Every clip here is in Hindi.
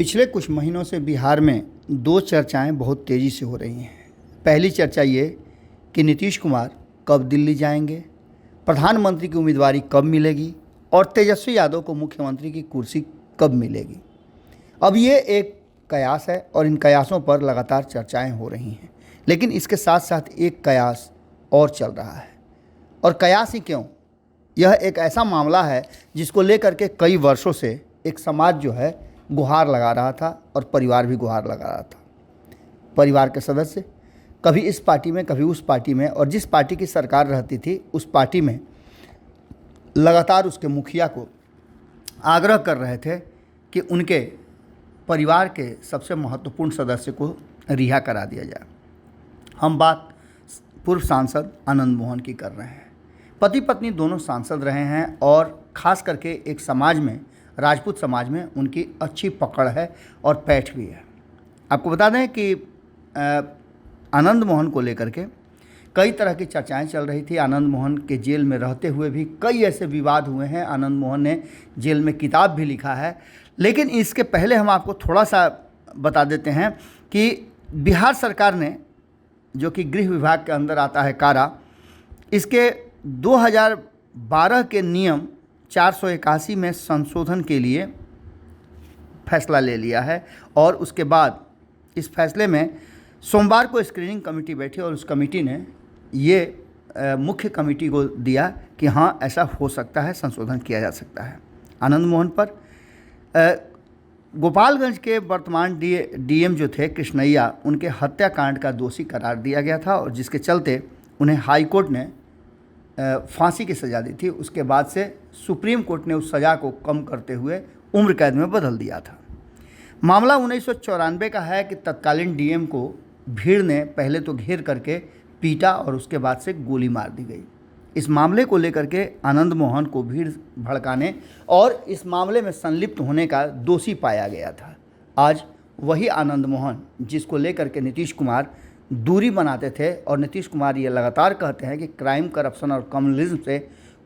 पिछले कुछ महीनों से बिहार में दो चर्चाएं बहुत तेज़ी से हो रही हैं। पहली चर्चा ये कि नीतीश कुमार कब दिल्ली जाएंगे, प्रधानमंत्री की उम्मीदवारी कब मिलेगी और तेजस्वी यादव को मुख्यमंत्री की कुर्सी कब मिलेगी। अब ये एक कयास है और इन कयासों पर लगातार चर्चाएं हो रही हैं, लेकिन इसके साथ साथ एक कयास और चल रहा है। और कयास ही क्यों, यह एक ऐसा मामला है जिसको लेकर के कई वर्षों से एक समाज जो है गुहार लगा रहा था और परिवार भी गुहार लगा रहा था। परिवार के सदस्य कभी इस पार्टी में कभी उस पार्टी में, और जिस पार्टी की सरकार रहती थी उस पार्टी में लगातार उसके मुखिया को आग्रह कर रहे थे कि उनके परिवार के सबसे महत्वपूर्ण सदस्य को रिहा करा दिया जाए। हम बात पूर्व सांसद आनंद मोहन की कर रहे हैं। पति पत्नी दोनों सांसद रहे हैं और ख़ास करके एक समाज में, राजपूत समाज में उनकी अच्छी पकड़ है और पैठ भी है। आपको बता दें कि आनंद मोहन को लेकर के कई तरह की चर्चाएं चल रही थी। आनंद मोहन के जेल में रहते हुए भी कई ऐसे विवाद हुए हैं। आनंद मोहन ने जेल में किताब भी लिखा है। लेकिन इसके पहले हम आपको थोड़ा सा बता देते हैं कि बिहार सरकार ने, जो कि गृह विभाग के अंदर आता है कारा, इसके 2012 के नियम 481 में संशोधन के लिए फैसला ले लिया है। और उसके बाद इस फैसले में सोमवार को स्क्रीनिंग कमेटी बैठी और उस कमेटी ने ये मुख्य कमेटी को दिया कि हाँ, ऐसा हो सकता है, संशोधन किया जा सकता है। आनंद मोहन पर गोपालगंज के वर्तमान डीएम जो थे कृष्णैया, उनके हत्याकांड का दोषी करार दिया गया था और जिसके चलते उन्हें हाई कोर्ट ने फांसी की सज़ा दी थी। उसके बाद से सुप्रीम कोर्ट ने उस सज़ा को कम करते हुए उम्र कैद में बदल दिया था। मामला 1994 का है कि तत्कालीन डीएम को भीड़ ने पहले तो घेर करके पीटा और उसके बाद से गोली मार दी गई। इस मामले को लेकर के आनंद मोहन को भीड़ भड़काने और इस मामले में संलिप्त होने का दोषी पाया गया था। आज वही आनंद मोहन जिसको लेकर के नीतीश कुमार दूरी बनाते थे, और नीतीश कुमार ये लगातार कहते हैं कि क्राइम, करप्शन और कम्युनिज्म से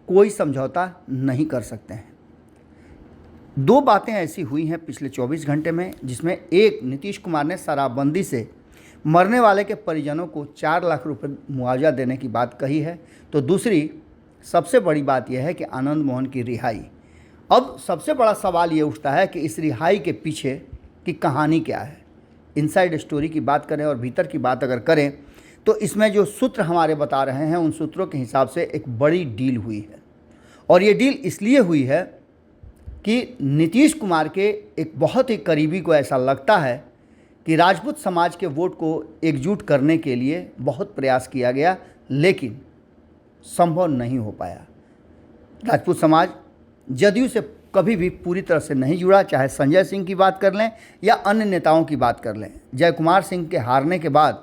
कोई समझौता नहीं कर सकते हैं। दो बातें ऐसी हुई हैं पिछले 24 घंटे में, जिसमें एक, नीतीश कुमार ने शराबबंदी से मरने वाले के परिजनों को 4 लाख रुपए मुआवजा देने की बात कही है। तो दूसरी सबसे बड़ी बात यह है कि आनंद मोहन की रिहाई। अब सबसे बड़ा सवाल ये उठता है कि इस रिहाई के पीछे की कहानी क्या है। इनसाइड स्टोरी की बात करें और भीतर की बात अगर करें तो इसमें जो सूत्र हमारे बता रहे हैं, उन सूत्रों के हिसाब से एक बड़ी डील हुई है। और ये डील इसलिए हुई है कि नीतीश कुमार के एक बहुत ही करीबी को ऐसा लगता है कि राजपूत समाज के वोट को एकजुट करने के लिए बहुत प्रयास किया गया, लेकिन संभव नहीं हो पाया। राजपूत समाज जदयू से कभी भी पूरी तरह से नहीं जुड़ा, चाहे संजय सिंह की बात कर लें या अन्य नेताओं की बात कर लें। जय कुमार सिंह के हारने के बाद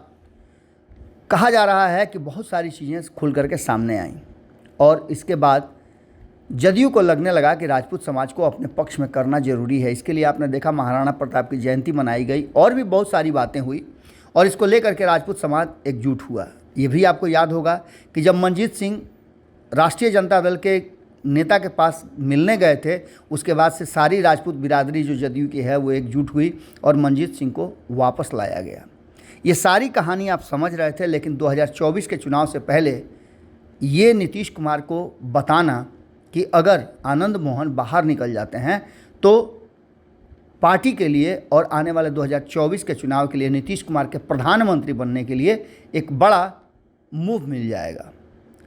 कहा जा रहा है कि बहुत सारी चीज़ें खुल करके सामने आईं और इसके बाद जदयू को लगने लगा कि राजपूत समाज को अपने पक्ष में करना जरूरी है। इसके लिए आपने देखा महाराणा प्रताप की जयंती मनाई गई और भी बहुत सारी बातें हुई और इसको लेकर के राजपूत समाज एकजुट हुआ। ये भी आपको याद होगा कि जब मंजीत सिंह राष्ट्रीय जनता दल के नेता के पास मिलने गए थे, उसके बाद से सारी राजपूत बिरादरी जो जदयू की है वो एकजुट हुई और मंजीत सिंह को वापस लाया गया। ये सारी कहानी आप समझ रहे थे, लेकिन 2024 के चुनाव से पहले ये नीतीश कुमार को बताना कि अगर आनंद मोहन बाहर निकल जाते हैं तो पार्टी के लिए और आने वाले 2024 के चुनाव के लिए नीतीश कुमार के प्रधानमंत्री बनने के लिए एक बड़ा मूव मिल जाएगा।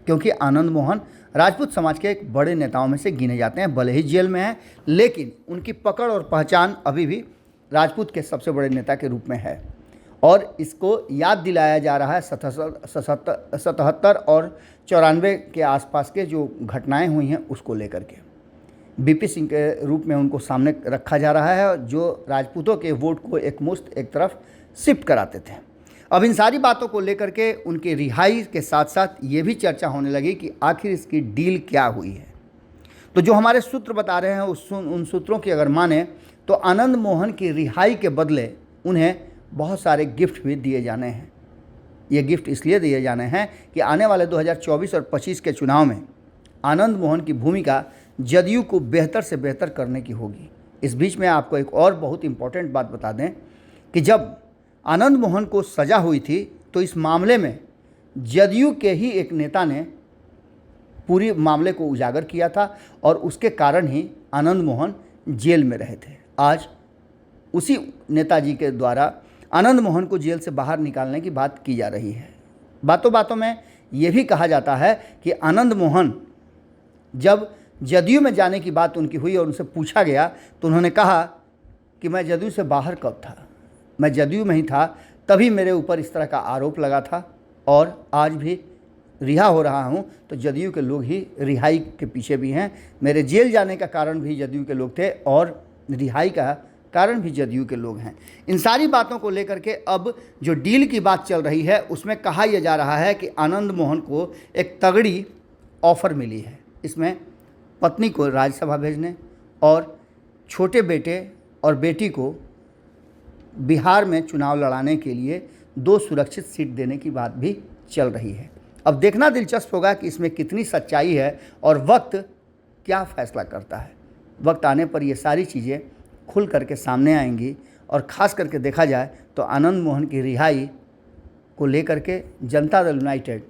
क्योंकि आनंद मोहन राजपूत समाज के एक बड़े नेताओं में से गिने जाते हैं, भले ही जेल में हैं, लेकिन उनकी पकड़ और पहचान अभी भी राजपूत के सबसे बड़े नेता के रूप में है। और इसको याद दिलाया जा रहा है 77 और 94 के आसपास के जो घटनाएं हुई हैं उसको लेकर के बीपी सिंह के रूप में उनको सामने रखा जा रहा है, जो राजपूतों के वोट को एकमुश्त एक तरफ शिफ्ट कराते थे। अब इन सारी बातों को लेकर के उनकी रिहाई के साथ साथ ये भी चर्चा होने लगी कि आखिर इसकी डील क्या हुई है। तो जो हमारे सूत्र बता रहे हैं उन सूत्रों की अगर माने तो आनंद मोहन की रिहाई के बदले उन्हें बहुत सारे गिफ्ट भी दिए जाने हैं। ये गिफ्ट इसलिए दिए जाने हैं कि आने वाले 2024 और 25 के चुनाव में आनंद मोहन की भूमिका जदयू को बेहतर से बेहतर करने की होगी। इस बीच में आपको एक और बहुत इम्पोर्टेंट बात बता दें कि जब आनंद मोहन को सज़ा हुई थी तो इस मामले में जदयू के ही एक नेता ने पूरी मामले को उजागर किया था और उसके कारण ही आनंद मोहन जेल में रहे थे। आज उसी नेताजी के द्वारा आनंद मोहन को जेल से बाहर निकालने की बात की जा रही है। बातों बातों में ये भी कहा जाता है कि आनंद मोहन जब जदयू में जाने की बात उनकी हुई और उनसे पूछा गया तो उन्होंने कहा कि मैं जदयू से बाहर कब था, मैं जदयू में ही था, तभी मेरे ऊपर इस तरह का आरोप लगा था और आज भी रिहा हो रहा हूं तो जदयू के लोग ही रिहाई के पीछे भी हैं। मेरे जेल जाने का कारण भी जदयू के लोग थे और रिहाई का कारण भी जदयू के लोग हैं। इन सारी बातों को लेकर के अब जो डील की बात चल रही है उसमें कहा यह जा रहा है कि आनंद मोहन को एक तगड़ी ऑफ़र मिली है। इसमें पत्नी को राज्यसभा भेजने और छोटे बेटे और बेटी को बिहार में चुनाव लड़ाने के लिए 2 सुरक्षित सीट देने की बात भी चल रही है। अब देखना दिलचस्प होगा कि इसमें कितनी सच्चाई है और वक्त क्या फैसला करता है। वक्त आने पर ये सारी चीज़ें खुल करके सामने आएंगी और ख़ास करके देखा जाए तो आनंद मोहन की रिहाई को लेकर के जनता दल यूनाइटेड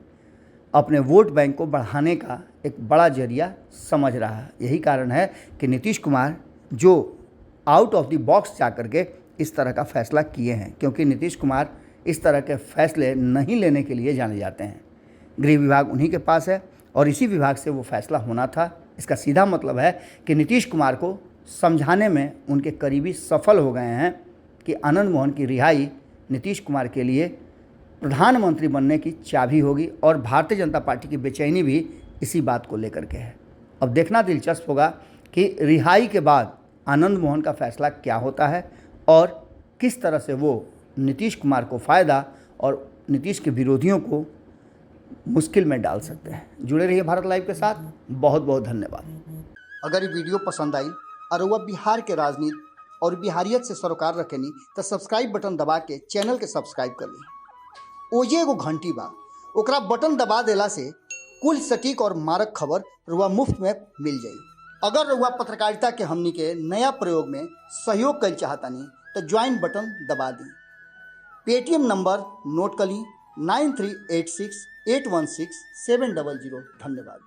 अपने वोट बैंक को बढ़ाने का एक बड़ा जरिया समझ रहा है। यही कारण है कि नीतीश कुमार जो आउट ऑफ द बॉक्स जा कर के इस तरह का फ़ैसला किए हैं, क्योंकि नीतीश कुमार इस तरह के फैसले नहीं लेने के लिए जाने जाते हैं। गृह विभाग उन्हीं के पास है और इसी विभाग से वो फैसला होना था। इसका सीधा मतलब है कि नीतीश कुमार को समझाने में उनके करीबी सफल हो गए हैं कि आनंद मोहन की रिहाई नीतीश कुमार के लिए प्रधानमंत्री बनने की चाबी होगी और भारतीय जनता पार्टी की बेचैनी भी इसी बात को लेकर के है। अब देखना दिलचस्प होगा कि रिहाई के बाद आनंद मोहन का फैसला क्या होता है और किस तरह से वो नीतीश कुमार को फ़ायदा और नीतीश के विरोधियों को मुश्किल में डाल सकते हैं। जुड़े रहिए भारत लाइव के साथ। बहुत बहुत धन्यवाद। अगर ये वीडियो पसंद आई और वह बिहार के राजनीति और बिहारियत से सरोकार रखेनी तो सब्सक्राइब बटन दबा के चैनल के सब्सक्राइब कर ली। ओजे एगो घंटी बा, ओकरा बटन दबा देला से कुल सटीक और मारक खबर रुआ मुफ्त में मिल जाई। अगर रुआ पत्रकारिता के हमनी के नया प्रयोग में सहयोग कर चाहतानी तो ज्वाइन बटन दबा दी। पेटीएम नंबर नोट कर ली 9386816700। धन्यवाद।